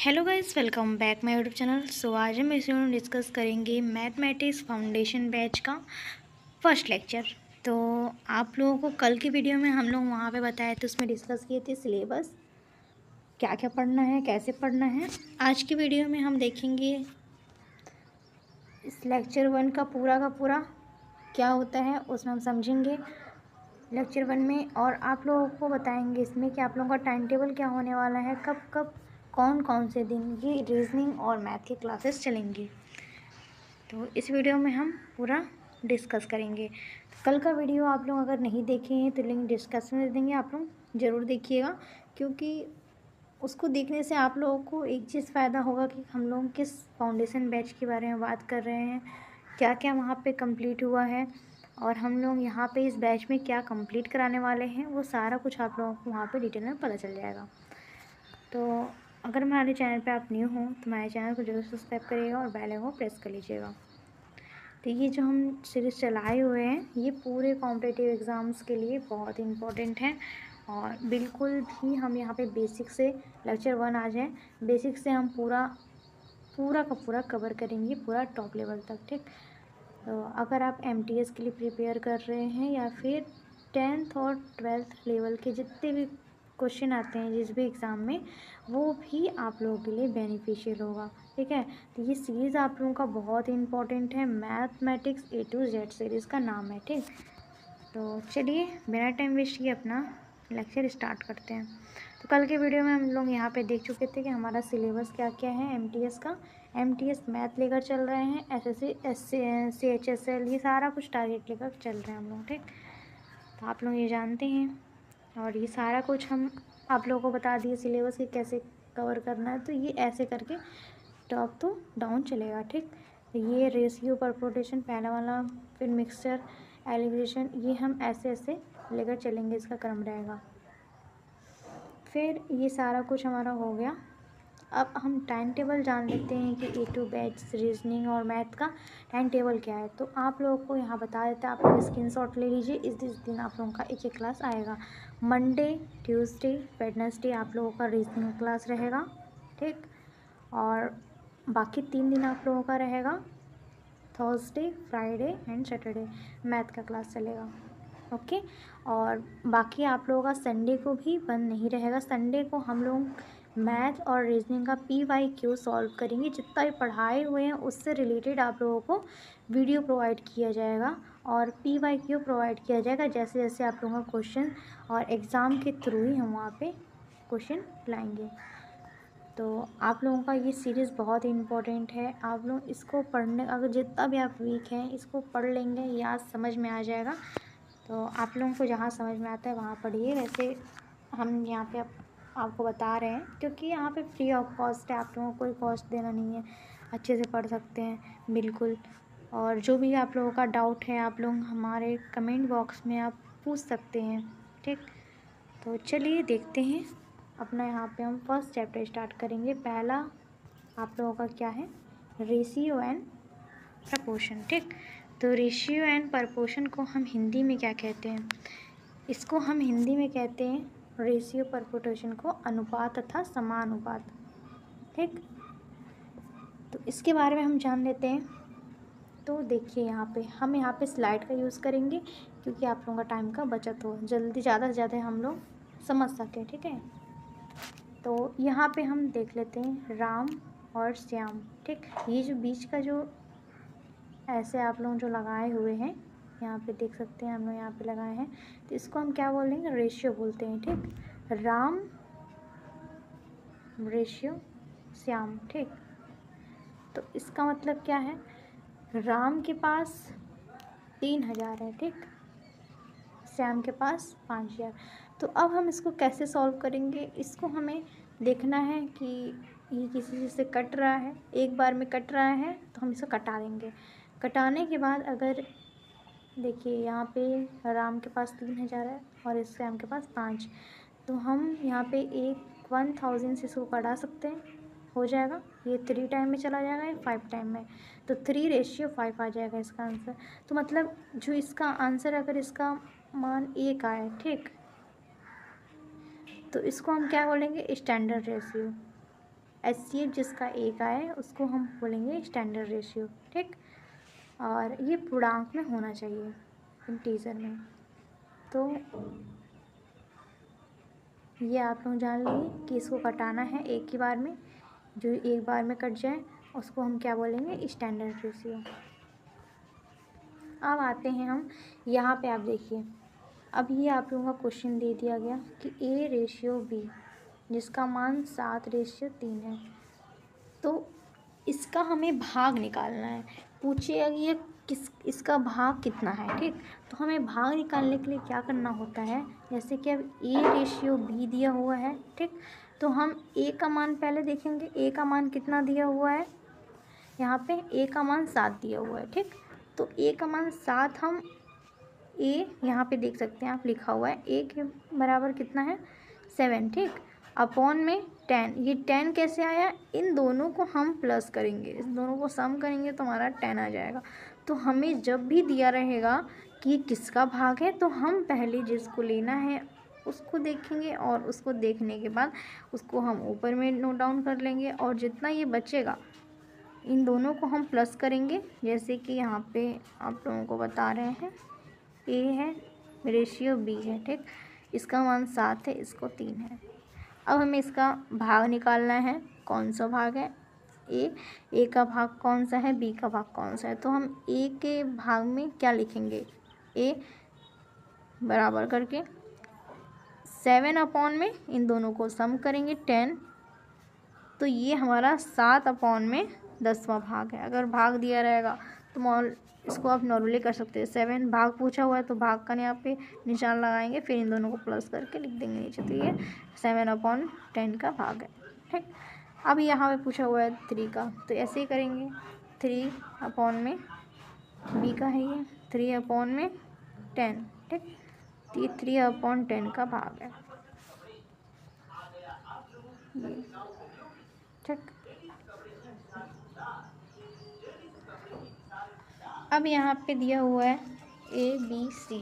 Hello guys, welcome back my YouTube channel. So आज हम इस वीडियो में डिस्कस करेंगे मैथमेटिक्स फाउंडेशन बैच का फर्स्ट लेक्चर। तो आप लोगों को कल की वीडियो में हम लोग वहाँ पे बताए थे, उसमें डिस्कस किए थे सिलेबस, क्या क्या पढ़ना है, कैसे पढ़ना है। आज की वीडियो में हम देखेंगे इस लेक्चर 1 का पूरा क्या होता है, उसमें हम समझेंगे लेक्चर 1 में। और आप लोगों को बताएंगे इसमें कि आप लोगों का टाइम टेबल क्या होने वाला है, कब कब कौन कौन से दिन ये रीजनिंग और मैथ की क्लासेस चलेंगी। तो इस वीडियो में हम पूरा डिस्कस करेंगे। तो कल का वीडियो आप लोग अगर नहीं देखे हैं तो लिंक डिस्कशन में दे देंगे, आप लोग ज़रूर देखिएगा, क्योंकि उसको देखने से आप लोगों को एक चीज़ फ़ायदा होगा कि हम लोग किस फाउंडेशन बैच के बारे में बात कर रहे हैं, क्या क्या वहाँ पे कंप्लीट हुआ है और हम लोग यहाँ पे इस बैच में क्या कंप्लीट कराने वाले हैं, वो सारा कुछ आप लोगों को वहाँ पे डिटेल में पता चल जाएगा। तो अगर हमारे चैनल पे आप न्यू हो तो हमारे चैनल को जरूर सब्सक्राइब करिएगा और बेल आइकन को प्रेस कर लीजिएगा। तो ये जो हम सीरीज़ चलाए हुए हैं ये पूरे कॉम्पिटिटिव एग्ज़ाम्स के लिए बहुत इम्पोर्टेंट है। और बिल्कुल भी हम यहाँ पे बेसिक से लेक्चर 1 आ जाए, बेसिक से हम पूरा का पूरा कवर करेंगे, पूरा टॉप लेवल तक। ठीक, तो अगर आप एमटीएस के लिए प्रिपेयर कर रहे हैं या फिर 10th और 12th लेवल के जितने भी क्वेश्चन आते हैं जिस भी एग्ज़ाम में, वो भी आप लोगों के लिए बेनिफिशियल होगा। ठीक है, तो ये सीरीज़ आप लोगों का बहुत इंपॉर्टेंट है, mathematics A to Z series का नाम है। ठीक, तो चलिए बिना टाइम वेस्ट किए अपना लेक्चर स्टार्ट करते हैं। तो कल के वीडियो में हम लोग यहाँ पे देख चुके थे कि हमारा सिलेबस क्या क्या है एमटीएस का। एमटीएस मैथ लेकर चल रहे हैं, एसएससी CHSL ये सारा कुछ टारगेट लेकर चल रहे हैं हम लोग। ठीक, तो आप लोग ये जानते हैं और ये सारा कुछ हम आप लोगों को बता दिए सिलेबस कि कैसे कवर करना है। तो ये ऐसे करके टॉप टू डाउन चलेगा। ठीक, ये रेशियो परपोर्टेशन पहला वाला, फिर मिक्सचर, एलिब्रेशन, ये हम ऐसे ऐसे लेकर चलेंगे, इसका क्रम रहेगा। फिर ये सारा कुछ हमारा हो गया। अब हम टाइम टेबल जान लेते हैं कि A to बैच रीजनिंग और मैथ का टाइम टेबल क्या है। तो आप लोगों को यहाँ बता देते हैं, आप लोग स्क्रीनशॉट ले लीजिए। इस दिन आप लोगों का एक क्लास आएगा। मंडे, ट्यूसडे, वेडनेसडे आप लोगों का रीजनिंग क्लास रहेगा। ठीक, और बाकी 3 दिन आप लोगों का रहेगा, Thursday, Friday and Saturday math का क्लास चलेगा। ओके, और बाकी आप लोगों का संडे को भी बंद नहीं रहेगा। संडे को हम लोग मैथ और रीजनिंग का PYQ सॉल्व करेंगे। जितना भी पढ़ाए हुए हैं उससे रिलेटेड आप लोगों को वीडियो प्रोवाइड किया जाएगा और PYQ प्रोवाइड किया जाएगा जैसे जैसे आप लोगों का क्वेश्चन, और एग्ज़ाम के थ्रू ही हम वहाँ पे क्वेश्चन लाएंगे। तो आप लोगों का ये सीरीज़ बहुत इम्पोर्टेंट है। आप लोग इसको पढ़ने, अगर जितना भी आप वीक हैं इसको पढ़ लेंगे, याद समझ में आ जाएगा। तो आप लोगों को जहाँ समझ में आता है वहाँ पढ़िए। वैसे हम यहाँ पे आपको बता रहे हैं क्योंकि यहाँ पे फ्री ऑफ कॉस्ट है, आप लोगों को कोई कॉस्ट देना नहीं है, अच्छे से पढ़ सकते हैं बिल्कुल। और जो भी आप लोगों का डाउट है आप लोग हमारे कमेंट बॉक्स में आप पूछ सकते हैं। ठीक, तो चलिए देखते हैं अपना। यहाँ पे हम फर्स्ट चैप्टर स्टार्ट करेंगे। पहला आप लोगों का क्या है, रेशियो एंड प्रपोर्शन। ठीक, तो रेशियो एंड प्रपोर्शन को हम हिंदी में क्या कहते हैं, इसको हम हिंदी में कहते हैं, रेशियो प्रपोर्शन को अनुपात तथा समानुपात। ठीक, तो इसके बारे में हम जान लेते हैं। तो देखिए यहाँ पे स्लाइड का यूज़ करेंगे क्योंकि आप लोगों का टाइम का बचत हो, जल्दी ज़्यादा से ज़्यादा हम लोग समझ सकें। ठीक है, तो यहाँ पे हम देख लेते हैं राम और श्याम। ठीक, ये जो बीच का जो ऐसे आप लोग जो लगाए हुए हैं यहाँ पे देख सकते हैं, हम लोग यहाँ पे लगाए हैं, तो इसको हम क्या बोलेंगे, रेशियो बोलते हैं। ठीक, राम रेशियो श्याम। ठीक, तो इसका मतलब क्या है, राम के पास 3000 है, ठीक, श्याम के पास 5000। तो अब हम इसको कैसे सॉल्व करेंगे, इसको हमें देखना है कि ये किसी चीज़ से कट रहा है, एक बार में कट रहा है तो हम इसे कटा देंगे। कटाने के बाद अगर देखिए यहाँ पे राम के पास 3000 है और इस श्याम के पास 5, तो हम यहाँ पे 1000 से इसको कटा सकते हैं, हो जाएगा। ये 3 टाइम में चला जाएगा, ये 5 टाइम में, तो 3:5 आ जाएगा इसका आंसर। तो मतलब जो इसका आंसर, अगर इसका मान 1 आए, ठीक, तो इसको हम क्या बोलेंगे, स्टैंडर्ड रेशियो। HCF जिसका ए का है उसको हम बोलेंगे स्टैंडर्ड रेशियो, ठीक। और ये पूर्णांक में होना चाहिए, इंटीजर में। तो ये आप लोग जान लीजिए कि इसको कटाना है एक ही बार में, जो एक बार में कट जाए उसको हम क्या बोलेंगे, स्टैंडर्ड रेशियो। अब आते हैं हम यहाँ पे, आप देखिए अब ये आप लोगों का क्वेश्चन दे दिया गया कि A/B जिसका मान 7/3 है, तो इसका हमें भाग निकालना है। पूछिएगा कि ये इसका भाग कितना है, ठीक। तो हमें भाग निकालने के लिए क्या करना होता है, जैसे कि अब A/B दिया हुआ है, ठीक। तो हम A का मान पहले देखेंगे, A का मान कितना दिया हुआ है, यहाँ पे A का मान 7 दिया हुआ है, ठीक। तो A का मान 7 हम A यहाँ पे देख सकते हैं आप, लिखा हुआ है A के बराबर कितना है 7, ठीक। अपॉन में 10, ये 10 कैसे आया, इन दोनों को हम प्लस करेंगे, इस दोनों को सम करेंगे तो हमारा 10 आ जाएगा। तो हमें जब भी दिया रहेगा कि ये किसका भाग है, तो हम पहले जिसको लेना है उसको देखेंगे और उसको देखने के बाद उसको हम ऊपर में नोट डाउन कर लेंगे, और जितना ये बचेगा इन दोनों को हम प्लस करेंगे। जैसे कि यहाँ पे आप लोगों को बता रहे हैं A है, रेशियो B है, ठीक। इसका मान 7 है, इसको 3 है। अब हमें इसका भाग निकालना है, कौन सा भाग है A का भाग कौन सा है, B का भाग कौन सा है। तो हम A के भाग में क्या लिखेंगे, A बराबर करके 7 अपॉन में इन दोनों को सम करेंगे 10, तो ये हमारा 7 अपॉन में 10वां भाग है। अगर भाग दिया रहेगा तो इसको आप नॉर्मली कर सकते हैं, 7 भाग पूछा हुआ है तो भाग का यहाँ पे निशान लगाएंगे, फिर इन दोनों को प्लस करके लिख देंगे नीचे, तो ये 7/10 का भाग है, ठीक। अब यहाँ पे पूछा हुआ है 3 का, तो ऐसे ही करेंगे, 3 अपॉन में B का है, ये 3/10, ठीक। तो ये 3/10 का भाग है, ये, ठीक। अब यहाँ पे दिया हुआ है ABC,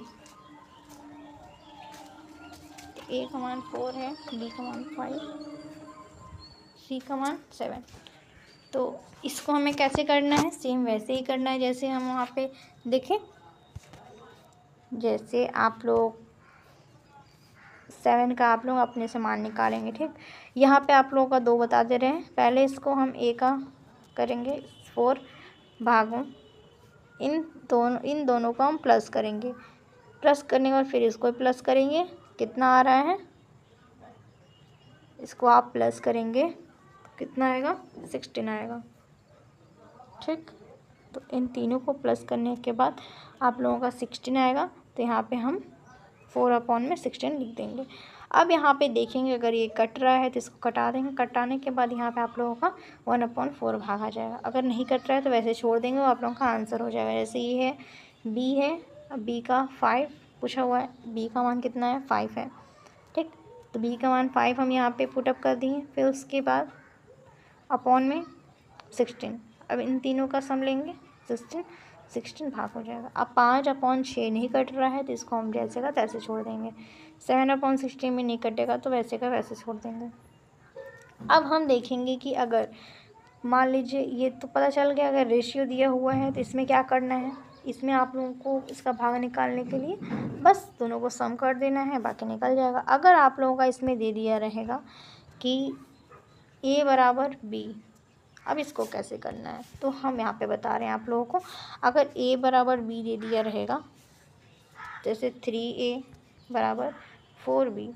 A का मान 4 है, B का मान 5, C का मान 7। तो इसको हमें कैसे करना है, सेम वैसे ही करना है जैसे हम वहाँ पे देखें। जैसे आप लोग 7 का आप लोग अपने से मान निकालेंगे, ठीक। यहाँ पे आप लोगों का 2 बता दे रहे हैं, पहले इसको हम A का करेंगे 4 भागों इन दोनों को हम प्लस करेंगे, प्लस करने के बाद फिर इसको प्लस करेंगे, कितना आ रहा है, इसको आप प्लस करेंगे तो कितना आएगा 16 आएगा, ठीक। तो इन तीनों को प्लस करने के बाद आप लोगों का 16 आएगा, तो यहाँ पे हम 4/16 लिख देंगे। अब यहाँ पे देखेंगे अगर ये कट रहा है तो इसको कटा देंगे, कटाने के बाद यहाँ पे आप लोगों का 1/4 भाग आ जाएगा। अगर नहीं कट रहा है तो वैसे छोड़ देंगे, वो आप लोगों का आंसर हो जाएगा। जैसे ये है B है, अब B का 5 पूछा हुआ है, B का मान कितना है 5 है, ठीक। तो B का मान 5 हम यहाँ पे पुटअप कर दिए, फिर उसके बाद अपॉन में 16, अब इन तीनों का सम लेंगे 16 भाग हो जाएगा। अब 5/6 नहीं कट रहा है तो इसको हम जैसे का तैसे छोड़ देंगे, 7/16 में नहीं कटेगा तो वैसे का वैसे छोड़ देंगे। अब हम देखेंगे कि अगर मान लीजिए ये तो पता चल गया, अगर रेशियो दिया हुआ है तो इसमें क्या करना है, इसमें आप लोगों को इसका भाग निकालने के लिए बस दोनों को सम कर देना है, बाकी निकल जाएगा। अगर आप लोगों का इसमें दे दिया रहेगा कि A बराबर B, अब इसको कैसे करना है तो हम यहाँ पे बता रहे हैं आप लोगों को। अगर A बराबर B दे दिया रहेगा, जैसे 3A बराबर 4B,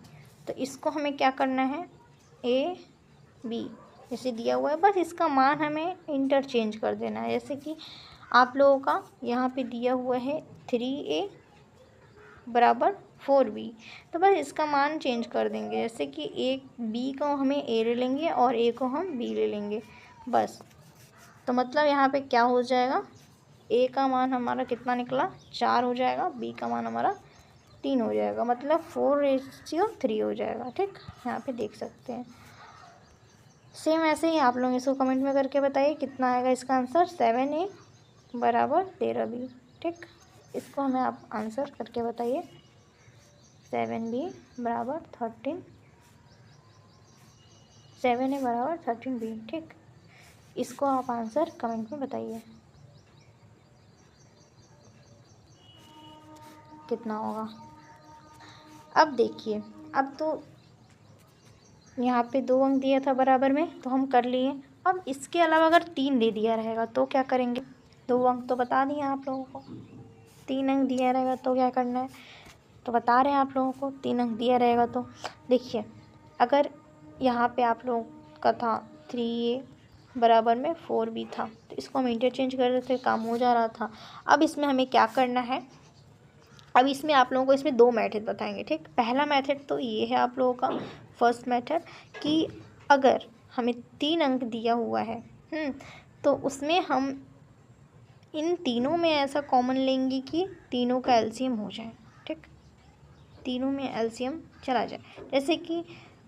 तो इसको हमें क्या करना है, A B जैसे दिया हुआ है बस इसका मान हमें इंटरचेंज कर देना है। जैसे कि आप लोगों का यहाँ पे दिया हुआ है 3A बराबर 4B, तो बस इसका मान चेंज कर देंगे। जैसे कि B को हमें A ले लेंगे और A को हम B ले लेंगे बस। तो मतलब यहाँ पे क्या हो जाएगा, A का मान हमारा कितना निकला 4 हो जाएगा, B का मान हमारा 3 हो जाएगा, मतलब 4/3 हो जाएगा, ठीक। यहाँ पे देख सकते हैं। सेम ऐसे ही आप लोग इसको कमेंट में करके बताइए कितना आएगा इसका आंसर, 7A बराबर 13B, ठीक। इसको हमें आप आंसर करके बताइए, 7B बराबर 13, 7 है बराबर 13b। ठीक, इसको आप आंसर कमेंट में बताइए कितना होगा। अब देखिए, अब तो यहाँ पे 2 अंक दिया था बराबर में तो हम कर लिए। अब इसके अलावा अगर 3 दे दिया रहेगा तो क्या करेंगे। 2 अंक तो बता दिए आप लोगों को, 3 अंक दिया रहेगा तो क्या करना है, तो बता रहे हैं आप लोगों को। 3 अंक दिया रहेगा तो देखिए, अगर यहाँ पे आप लोगों का था 3a बराबर में 4b था तो इसको हम इंटरचेंज कर देते, काम हो जा रहा था। अब इसमें हमें क्या करना है, अब इसमें आप लोगों को इसमें 2 मेथड बताएंगे। ठीक, पहला मेथड तो ये है आप लोगों का फर्स्ट मेथड कि अगर हमें 3 अंक दिया हुआ है तो उसमें हम इन तीनों में ऐसा कॉमन लेंगे कि तीनों का एलसीएम हो जाए। ठीक, तीनों में एलसीएम चला जाए। जैसे कि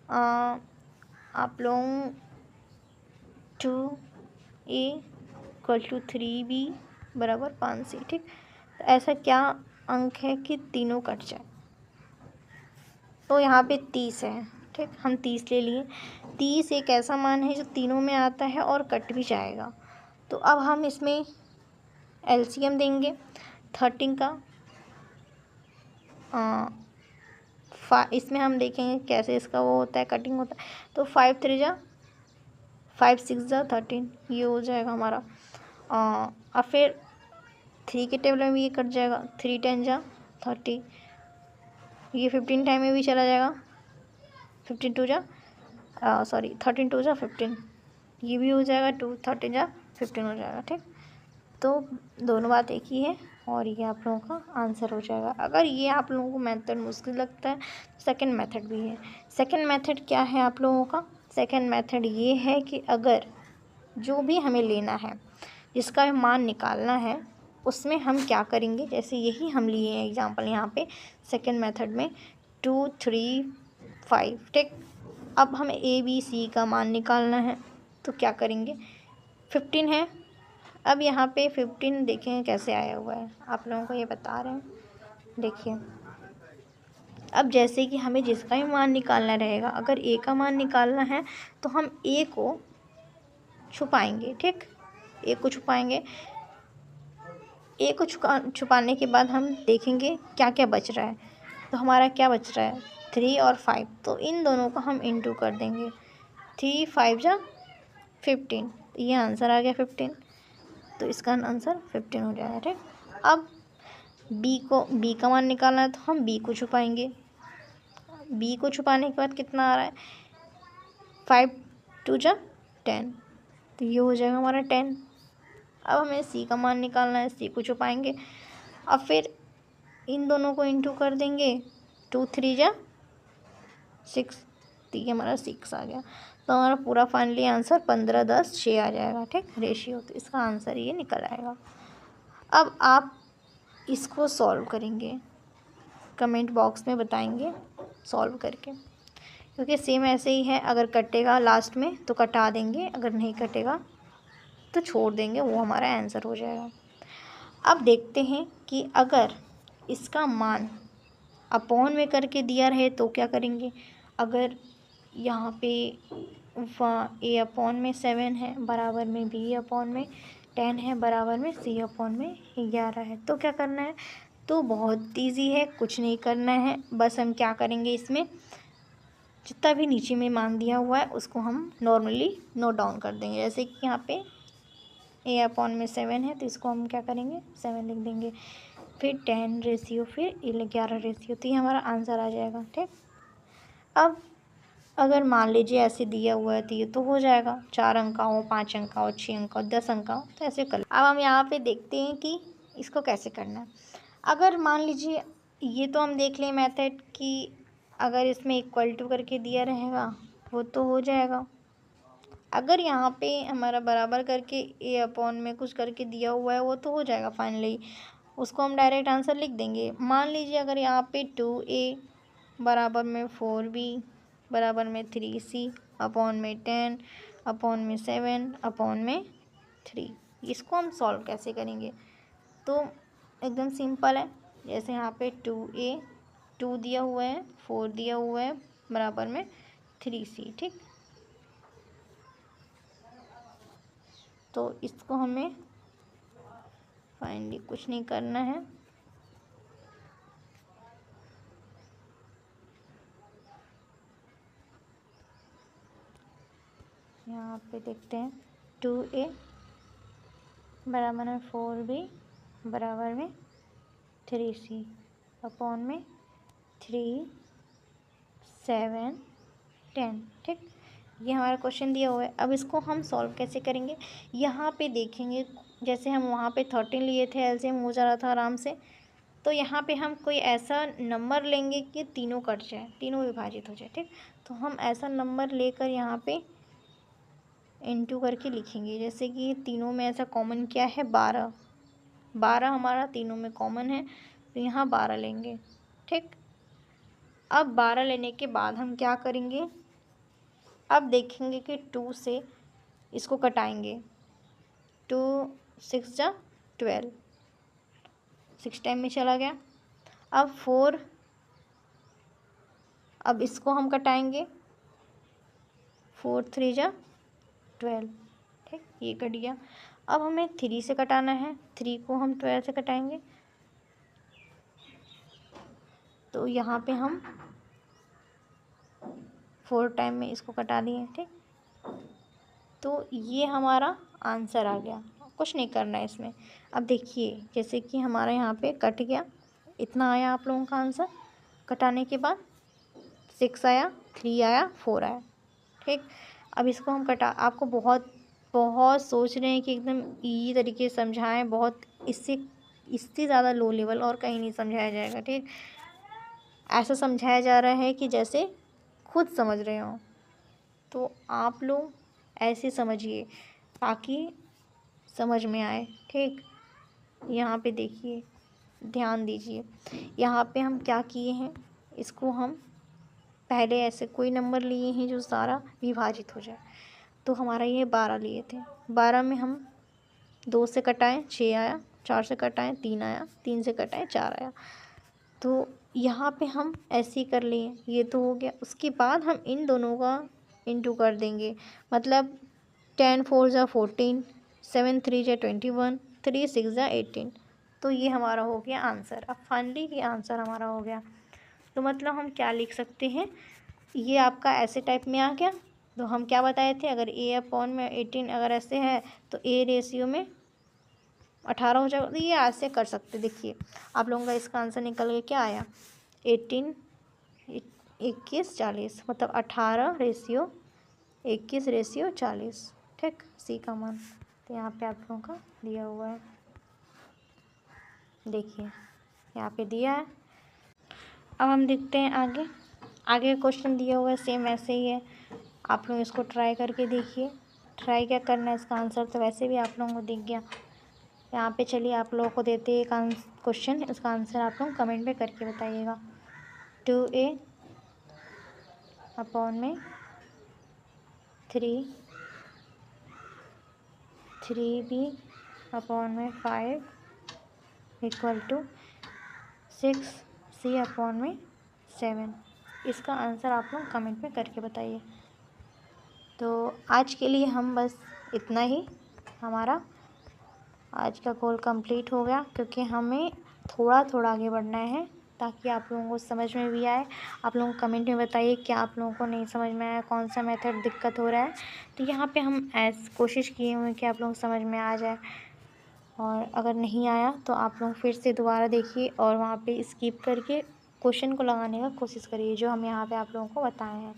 आप लोग 2a इक्वल टू 3b बराबर 5c। ठीक, तो ऐसा क्या अंक है कि तीनों कट जाए, तो यहाँ पे 30 है। ठीक, हम 30 ले लिए। 30 एक ऐसा मान है जो तीनों में आता है और कट भी जाएगा। तो अब हम इसमें एलसीएम देंगे 13 का। इसमें हम देखेंगे कैसे इसका वो होता है, कटिंग होता है। तो 5 3 जा 5 6 जा 13, ये हो जाएगा हमारा। अब फिर 3 के टेबल में भी ये कट जाएगा। 3 10 जा 30, ये 15 टाइम में भी चला जाएगा। 15 2 जा 13 2 जा 15, ये भी हो जाएगा। 2 13 जा 15 हो जाएगा। ठीक, तो दोनों बात एक ही है और ये आप लोगों का आंसर हो जाएगा। अगर ये आप लोगों को मेथड मुश्किल लगता है तो सेकंड मेथड भी है। सेकंड मेथड क्या है आप लोगों का, सेकंड मेथड ये है कि अगर जो भी हमें लेना है, जिसका मान निकालना है, उसमें हम क्या करेंगे, जैसे यही हम लिए हैं एग्जांपल यहाँ पे सेकंड मेथड में 2 3 5। ठीक, अब हमें ए बी सी का मान निकालना है तो क्या करेंगे, 15 है। अब यहाँ पे 15 देखें कैसे आया हुआ है, आप लोगों को ये बता रहे हैं। देखिए, अब जैसे कि हमें जिसका भी मान निकालना रहेगा, अगर ए का मान निकालना है तो हम ए को छुपाएंगे। ठीक, ए को छुपाएंगे। ए को छुपाने के बाद हम देखेंगे क्या क्या बच रहा है। तो हमारा क्या बच रहा है, 3 और 5, तो इन दोनों को हम इंटू कर देंगे। 3 5 जा 15, ये आंसर आ गया 15, तो इसका आंसर 15 हो जाएगा। ठीक, अब बी का मान निकालना है तो हम बी को छुपाएंगे। बी को छुपाने के बाद कितना आ रहा है, 5 2 जा 10, तो ये हो जाएगा हमारा 10। अब हमें सी का मान निकालना है, सी को छुपाएंगे। अब फिर इन दोनों को इंटू कर देंगे। 2 3 जा 6, तो ये हमारा 6 आ गया। तो हमारा पूरा फाइनली आंसर 15 10 6 आ जाएगा। ठीक, रेशियो, तो इसका आंसर ये निकल आएगा। अब आप इसको सॉल्व करेंगे, कमेंट बॉक्स में बताएंगे सॉल्व करके, क्योंकि सेम ऐसे ही है। अगर कटेगा लास्ट में तो कटा देंगे, अगर नहीं कटेगा तो छोड़ देंगे, वो हमारा आंसर हो जाएगा। अब देखते हैं कि अगर इसका मान अपॉन में करके दिया रहे तो क्या करेंगे। अगर यहाँ पे ए अपॉन में 7 है बराबर में बी अपॉन में 10 है बराबर में सी अपॉन में 11 है, तो क्या करना है, तो बहुत ईजी है, कुछ नहीं करना है। बस हम क्या करेंगे, इसमें जितना भी नीचे में मान दिया हुआ है उसको हम नॉर्मली नोट डाउन कर देंगे। जैसे कि यहाँ पे ए अपॉन में 7 है तो इसको हम क्या करेंगे, 7 लिख देंगे। फिर 10 रेशियो, फिर 11 रेशियो, तो ये हमारा आंसर आ जाएगा। ठीक, अब अगर मान लीजिए ऐसे दिया हुआ है तो ये तो हो जाएगा, 4 अंक का हो, 5 अंक का हो, 6 अंक का हो, 10 अंक का हो, तो ऐसे कर। अब हम यहाँ पे देखते हैं कि इसको कैसे करना है। अगर मान लीजिए ये तो हम देख लें मेथड कि अगर इसमें इक्वल टू करके दिया रहेगा वो तो हो जाएगा। अगर यहाँ पे हमारा बराबर करके ए अपॉन में कुछ करके दिया हुआ है वो तो हो जाएगा फाइनली, उसको हम डायरेक्ट आंसर लिख देंगे। मान लीजिए अगर यहाँ पे 2a बराबर में 4b बराबर में 3c अपॉन में 10 अपॉन में 7 अपॉन में 3, इसको हम सॉल्व कैसे करेंगे, तो एकदम सिंपल है। जैसे यहाँ पे 2a 2 दिया हुआ है, 4 दिया हुआ है बराबर में 3c। ठीक, तो इसको हमें फाइनली कुछ नहीं करना है, यहाँ पे देखते हैं 2a बराबर में 4b बराबर में 3c अपॉन में 3 7 10। ठीक, ये हमारा क्वेश्चन दिया हुआ है। अब इसको हम सॉल्व कैसे करेंगे, यहाँ पे देखेंगे जैसे हम वहाँ पे 13 लिए थे, एलसीएम हो जा रहा था आराम से, तो यहाँ पे हम कोई ऐसा नंबर लेंगे कि तीनों कट जाए, तीनों विभाजित हो जाए। ठीक, तो हम ऐसा नंबर लेकर यहाँ पे इनटू करके लिखेंगे, जैसे कि तीनों में ऐसा कॉमन क्या है 12, 12 हमारा तीनों में कॉमन है, तो यहाँ 12 लेंगे। ठीक, अब 12 लेने के बाद हम क्या करेंगे, अब देखेंगे कि 2 से इसको कटाएंगे, 2 6 जा 12, 6 टाइम में चला गया। अब 4, अब इसको हम कटाएंगे, 4 3 जा 12। ठीक, ये कट गया। अब हमें 3 से कटाना है, 3 को हम 12 से कटाएंगे, तो यहाँ पे हम 4 टाइम में इसको कटा दिए। ठीक, तो ये हमारा आंसर आ गया, कुछ नहीं करना है इसमें। अब देखिए जैसे कि हमारा यहाँ पे कट गया, इतना आया आप लोगों का आंसर, कटाने के बाद 6 आया, 3 आया, 4 आया। ठीक, अब इसको हम आपको बहुत बहुत सोच रहे हैं कि एकदम ईजी तरीके से समझाएं, बहुत इससे ज़्यादा लो लेवल और कहीं नहीं समझाया जाएगा। ठीक, ऐसा समझाया जा रहा है कि जैसे खुद समझ रहे हो, तो आप लोग ऐसे समझिए ताकि समझ में आए। ठीक, यहाँ पे देखिए, ध्यान दीजिए, यहाँ पे हम क्या किए हैं, इसको हम पहले ऐसे कोई नंबर लिए हैं जो सारा विभाजित हो जाए। तो हमारा ये 12 लिए थे, 12 में हम 2 से कटाएं 6 आया, 4 से कटाएं 3 आया, 3 से कटाएं 4 आया। तो यहाँ पे हम ऐसे ही कर लिए, ये तो हो गया। उसके बाद हम इन दोनों का इनटू कर देंगे, मतलब 10 4 जा 14, 7 3 जा 21, 3 6 जा 18। तो ये हमारा हो गया आंसर। अब फाइनली ये आंसर हमारा हो गया। तो मतलब हम क्या लिख सकते हैं, ये आपका ऐसे टाइप में आ गया। तो हम क्या बताए थे, अगर a अपॉन में 18 अगर ऐसे है तो a रेशियो में 18 हो जाएगा। तो ये ऐसे कर सकते, देखिए आप लोगों का इसका आंसर निकल के क्या आया, 18 21 40, मतलब 18 रेशियो 21 रेशियो 40। ठीक, सी का मान तो यहाँ पे आप लोगों का दिया हुआ है, देखिए यहाँ पे दिया है। अब हम देखते हैं आगे, आगे क्वेश्चन दिया हुआ है सेम ऐसे ही है, आप लोग इसको ट्राई करके देखिए। ट्राई क्या करना है, इसका आंसर तो वैसे भी आप लोगों को दिख गया यहाँ पे। चलिए आप लोगों को देते हैं एक क्वेश्चन, इसका आंसर आप लोग कमेंट में करके बताइएगा। 2a अपॉन में 3b अपॉन में 5 इक्वल टू 6c अपॉन में 7। इसका आंसर आप लोग कमेंट में करके बताइए। तो आज के लिए हम बस इतना ही, हमारा आज का गोल कंप्लीट हो गया, क्योंकि हमें थोड़ा थोड़ा आगे बढ़ना है ताकि आप लोगों को समझ में भी आए। आप लोगों को कमेंट में बताइए कि आप लोगों को नहीं समझ में आया, कौन सा मेथड दिक्कत हो रहा है। तो यहाँ पे हम कोशिश किए हुए हैं कि आप लोगों को समझ में आ जाए, और अगर नहीं आया तो आप लोग फिर से दोबारा देखिए और वहाँ पे स्किप करके क्वेश्चन को लगाने का कोशिश करिए जो हम यहाँ पे आप लोगों को बताए हैं।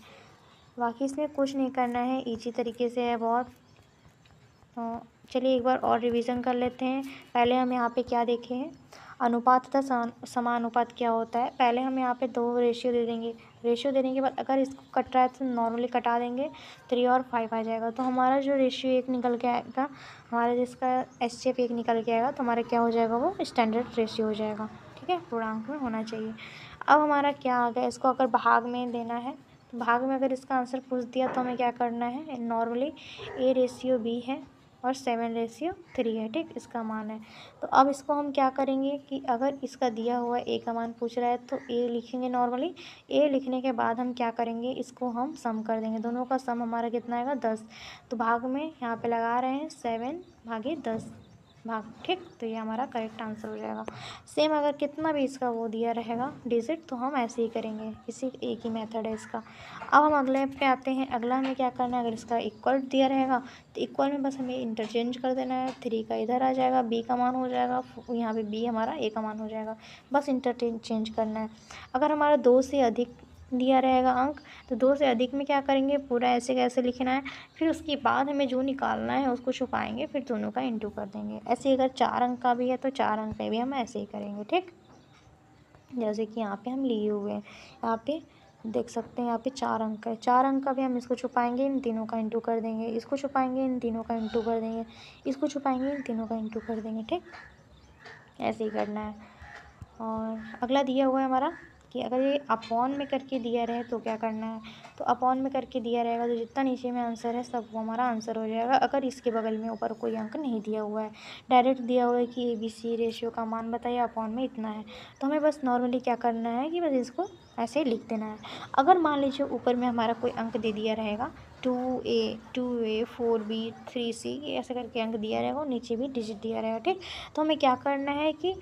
बाकी इसमें कुछ नहीं करना है, ईजी तरीके से है बहुत। तो चलिए एक बार और रिवीजन कर लेते हैं। पहले हम यहाँ पे क्या देखे हैं, अनुपात तथा समानुपात क्या होता है। पहले हम यहाँ पे 2 रेशियो दे देंगे, रेशियो देने के बाद अगर इसको कट रहा है तो नॉर्मली कटा देंगे, 3 और 5 आ जाएगा। तो हमारा जो रेशियो 1 निकल के आएगा, हमारा जिसका एचसीएफ 1 निकल के आएगा, तो हमारा क्या हो जाएगा, वो स्टैंडर्ड रेशियो हो जाएगा। ठीक है, पूर्णांक में होना चाहिए। अब हमारा क्या आ गया, इसको अगर भाग में देना है, तो भाग में अगर इसका आंसर पूछ दिया तो हमें क्या करना है, नॉर्मली a रेशियो b है, और 7:3 है, ठीक, इसका मान है। तो अब इसको हम क्या करेंगे कि अगर इसका दिया हुआ ए का मान पूछ रहा है तो ए लिखेंगे नॉर्मली। ए लिखने के बाद हम क्या करेंगे, इसको हम सम कर देंगे, दोनों का सम हमारा कितना आएगा 10। तो भाग में यहाँ पे लगा रहे हैं 7/10 भाग, ठीक। तो ये हमारा करेक्ट आंसर हो जाएगा। सेम अगर कितना भी इसका वो दिया रहेगा डिजिट तो हम ऐसे ही करेंगे, इसी एक ही मेथड है इसका। अब हम अगले पे आते हैं। अगला हमें क्या करना है, अगर इसका इक्वल दिया रहेगा तो इक्वल में बस हमें इंटरचेंज कर देना है। 3 का इधर आ जाएगा, बी का मान हो जाएगा, यहाँ पे बी हमारा ए का मान हो जाएगा, बस इंटरचेंज करना है। अगर हमारा 2 से अधिक दिया रहेगा अंक तो 2 से अधिक में क्या करेंगे, पूरा ऐसे कैसे लिखना है, फिर उसके बाद हमें जो निकालना है उसको छुपाएंगे, फिर दोनों का इंटू कर देंगे। ऐसे अगर 4 अंक का भी है तो 4 अंक पे भी हम ऐसे ही करेंगे, ठीक। जैसे कि यहाँ पे हम लिए हुए हैं, यहाँ पे देख सकते हैं, यहाँ पे 4 अंक है, 4 अंक का भी हम इसको छुपाएंगे, इन तीनों का इंटू कर देंगे, इसको छुपाएंगे, इन तीनों का इंटू कर देंगे, इसको छुपाएंगे, इन तीनों का इंटू कर देंगे, ठीक। ऐसे ही करना है। और अगला दिया हुआ है हमारा कि अगर ये अपॉन में करके दिया रहे तो क्या करना है। तो अपॉन में करके दिया रहेगा तो जितना नीचे में आंसर है सब वो हमारा आंसर हो जाएगा। अगर इसके बगल में ऊपर कोई अंक नहीं दिया हुआ है, डायरेक्ट दिया हुआ है कि ABC रेशियो का मान बताइए, अपॉन में इतना है, तो हमें बस नॉर्मली क्या करना है कि बस इसको ऐसे लिख देना है। अगर मान लीजिए ऊपर में हमारा कोई अंक दे दिया रहेगा 2A 4B 3C ऐसे करके अंक दिया रहेगा और नीचे भी डिजिट दिया रहेगा, ठीक। तो हमें क्या करना है कि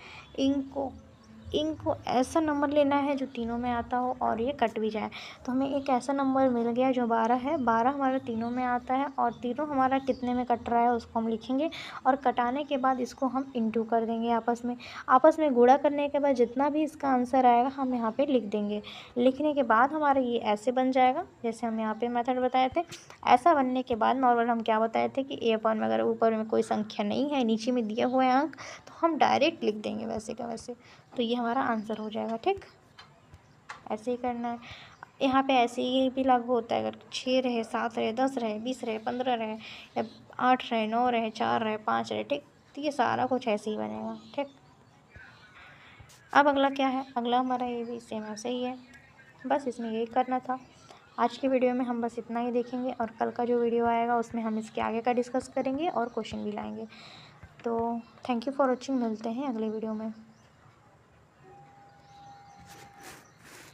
इनको ऐसा नंबर लेना है जो तीनों में आता हो और ये कट भी जाए। तो हमें एक ऐसा नंबर मिल गया जो 12 है, 12 हमारा तीनों में आता है और तीनों हमारा कितने में कट रहा है उसको हम लिखेंगे और कटाने के बाद इसको हम इंटू कर देंगे आपस में गुणा करने के बाद जितना भी इसका आंसर आएगा हम यहाँ पे लिख देंगे। लिखने के बाद हमारा ये ऐसे बन जाएगा जैसे हम यहाँ पे मेथड बताए थे। ऐसा बनने के बाद नॉर्मल हम क्या बताए थे कि A/, में अगर ऊपर में कोई संख्या नहीं है, नीचे में दिया हुआ है अंक, तो हम डायरेक्ट लिख देंगे वैसे का वैसे, तो ये हमारा आंसर हो जाएगा, ठीक। ऐसे ही करना है। यहाँ पे ऐसे ही भी लागू होता है, अगर 6 रहे, 7 रहे, 10 रहे, 20 रहे, 15 रहे, या 8 रहे, 9 रहे, 4 रहे, 5 रहे, ठीक। तो ये सारा कुछ ऐसे ही बनेगा, ठीक। अब अगला क्या है, अगला हमारा ये भी सेम ऐसे ही है, बस इसमें यही करना था। आज की वीडियो में हम बस इतना ही देखेंगे और कल का जो वीडियो आएगा उसमें हम इसके आगे का डिस्कस करेंगे और क्वेश्चन भी लाएंगे। तो थैंक यू फॉर वॉचिंग, मिलते हैं अगले वीडियो में।